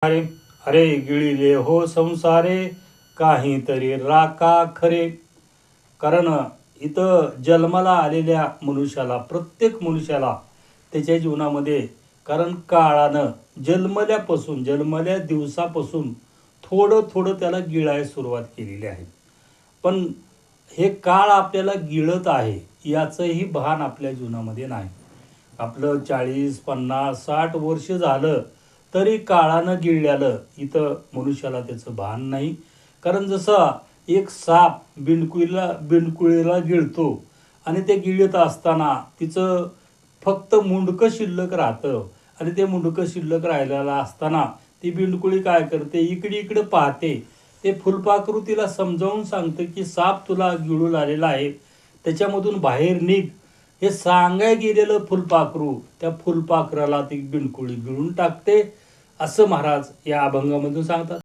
अरे अरे गिळिले हो संसारे काहीतरी राका खरे. कारण इथं जन्माला आलेल्या मनुष्याला, प्रत्येक मनुष्याला त्याच्या जीवनामध्ये, कारण काळानं जन्मल्या दिवसापासून थोडं थोडं त्याला गिळायला सुरुवात केलेली आहे. पण हे काळ आपल्याला गिळत आहे याचंही भान आपल्या जीवनामध्ये नाही. आपलं 40, 50, 60 वर्ष झालं तरी काळानं गिळल्यालं इथं मनुष्याला त्याचं भान नाही. कारण जसं एक साप बिंडकुळीला गिळतो आणि ते गिळत असताना तिचं फक्त मुंडकं शिल्लक राहतं आणि ते मुंडकं शिल्लक राहिलेलं असताना ती बिंडकुळी काय करते, इकडे पाहते. ते फुलपाखरू तिला समजावून सांगतं की साप तुला गिळून आलेला आहे, त्याच्यामधून बाहेर निघ. हे सांगाय गेलेलं फुलपाखरू त्या फुलपाखराला ती बिंडकुळी गिळून टाकते, असं महाराज या अभंगामधून सांगतात.